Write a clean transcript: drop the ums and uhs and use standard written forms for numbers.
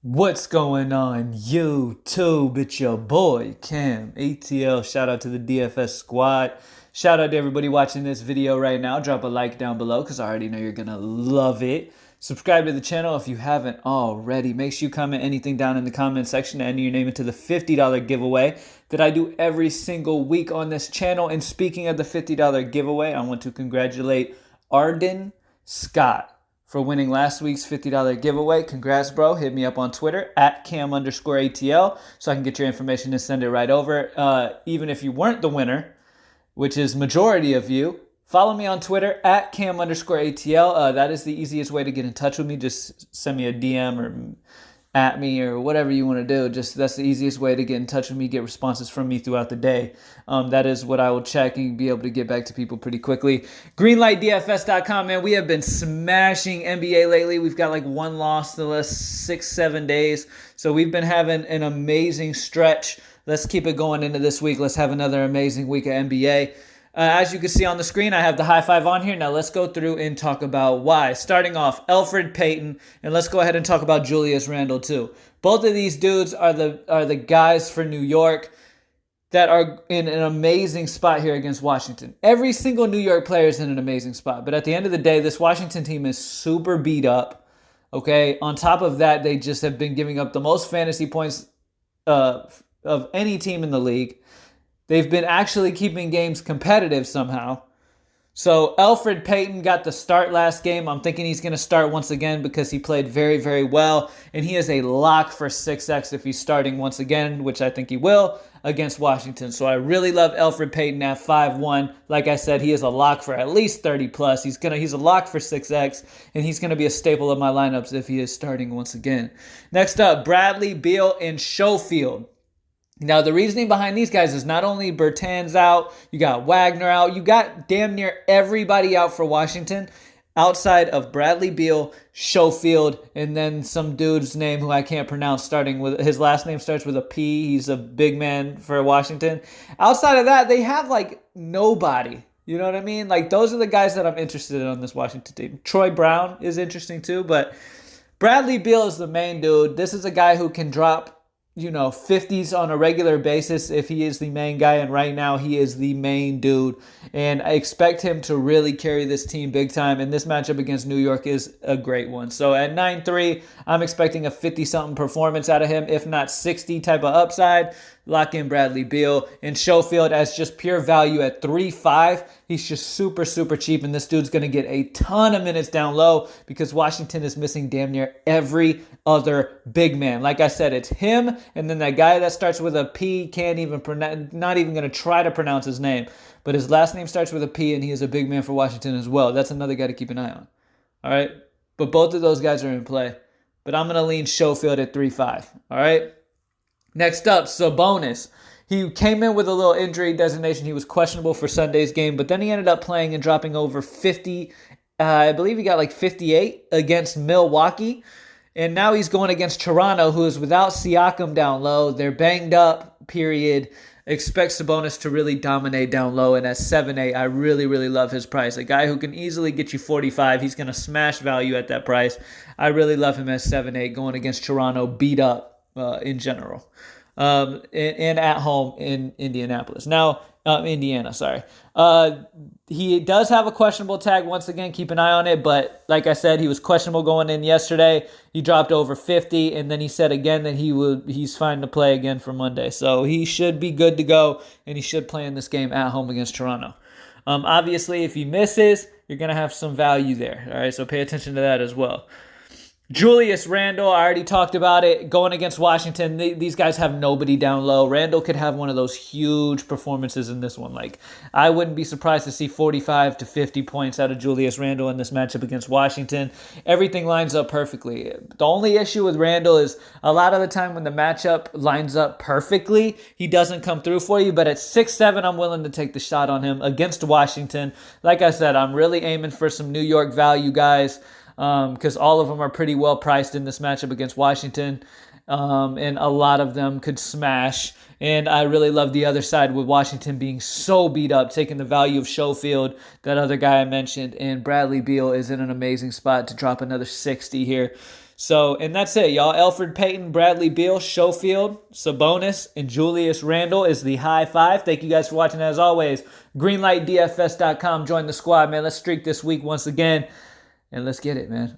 What's going on, YouTube? It's your boy, camATL. Shout out to the DFS squad. Shout out to everybody watching this video right now. Drop a like down below because I already know you're going to love it. Subscribe to the channel if you haven't already. Make sure you comment anything down in the comment section to enter your name into the $50 giveaway that I do every single week on this channel. And speaking of the $50 giveaway, I want to congratulate Arden Scott for winning last week's $50 giveaway. Congrats, bro. Hit me up on Twitter at cam_ATL so I can get your information and send it right over. Even if you weren't the winner, which is majority of you, follow me on Twitter at cam_ATL. That is the easiest way to get in touch with me. Just send me a DM or at me or whatever you want to do. Just that's the easiest way to get in touch with me, get responses from me throughout the day. That is what I will check and be able to get back to people pretty quickly. Greenlightdfs.com, man. We have been smashing NBA lately. We've got like one loss the last 6-7 days. So we've been having an amazing stretch. Let's keep it going into this week. Let's have another amazing week of NBA. As you can see on the screen, I have the high five on here. Now let's go through and talk about why. Starting off, Alfred Payton, and let's go ahead and talk about Julius Randle too. Both of these dudes are the guys for New York that are in an amazing spot here against Washington. Every single New York player is in an amazing spot, but at the end of the day, this Washington team is super beat up. Okay, on top of that, they just have been giving up the most fantasy points of any team in the league. They've been actually keeping games competitive somehow. So Alfred Payton got the start last game. I'm thinking he's going to start once again because he played very, very well. And he is a lock for 6x if he's starting once again, which I think he will, against Washington. So I really love Alfred Payton at 5-1. Like I said, he is a lock for at least 30 plus. He's a lock for 6x, and he's going to be a staple of my lineups if he is starting once again. Next up, Bradley, Beal, and Schofield. Now, the reasoning behind these guys is not only Bertans out, you got Wagner out, you got damn near everybody out for Washington outside of Bradley Beal, Schofield, and then some dude's name who I can't pronounce starting with, his last name starts with a P. He's a big man for Washington. Outside of that, they have like nobody. You know what I mean? Like those are the guys that I'm interested in on this Washington team. Troy Brown is interesting too, but Bradley Beal is the main dude. This is a guy who can drop 50s on a regular basis if he is the main guy, and right now he is the main dude, and I expect him to really carry this team big time, and this matchup against New York is a great one. So at 9-3, I'm expecting a 50-something performance out of him, if not 60 type of upside. Lock in Bradley Beal. And Schofield as just pure value at 3-5. He's just super, super cheap, and this dude's going to get a ton of minutes down low because Washington is missing damn near every other big man. Like I said, it's him, and then that guy that starts with a P, can't even pronounce, not even going to try to pronounce his name, but his last name starts with a P, and he is a big man for Washington as well. That's another guy to keep an eye on. All right? But both of those guys are in play. But I'm going to lean Schofield at 3-5. All right? Next up, Sabonis. He came in with a little injury designation. He was questionable for Sunday's game, but then he ended up playing and dropping over 50. I believe he got like 58 against Milwaukee. And now he's going against Toronto, who is without Siakam down low. They're banged up, period. Expect Sabonis to really dominate down low. And at 7-8, I really, really love his price. A guy who can easily get you 45. He's going to smash value at that price. I really love him at 7-8 going against Toronto, beat up in general. And at home in Indianapolis. Now, Indiana, sorry. He does have a questionable tag. Once again, keep an eye on it. But like I said, he was questionable going in yesterday. He dropped over 50, and then he said again that he's fine to play again for Monday. So he should be good to go, and he should play in this game at home against Toronto. Obviously, if he misses, you're going to have some value there. All right, so pay attention to that as well. Julius Randle, I already talked about it. Going against Washington, these guys have nobody down low. Randle could have one of those huge performances in this one. Like, I wouldn't be surprised to see 45 to 50 points out of Julius Randle in this matchup against Washington. Everything lines up perfectly. The only issue with Randle is a lot of the time when the matchup lines up perfectly, he doesn't come through for you. But at 6-7, I'm willing to take the shot on him against Washington. Like I said, I'm really aiming for some New York value guys, because all of them are pretty well priced in this matchup against Washington, and a lot of them could smash. And I really love the other side with Washington being so beat up, taking the value of Schofield, that other guy I mentioned, and Bradley Beal is in an amazing spot to drop another 60 here. So, and that's it, y'all. Alfred Payton, Bradley Beal, Schofield, Sabonis, and Julius Randle is the high five. Thank you guys for watching. As always, greenlightdfs.com. Join the squad, man. Let's streak this week once again, and let's get it, man.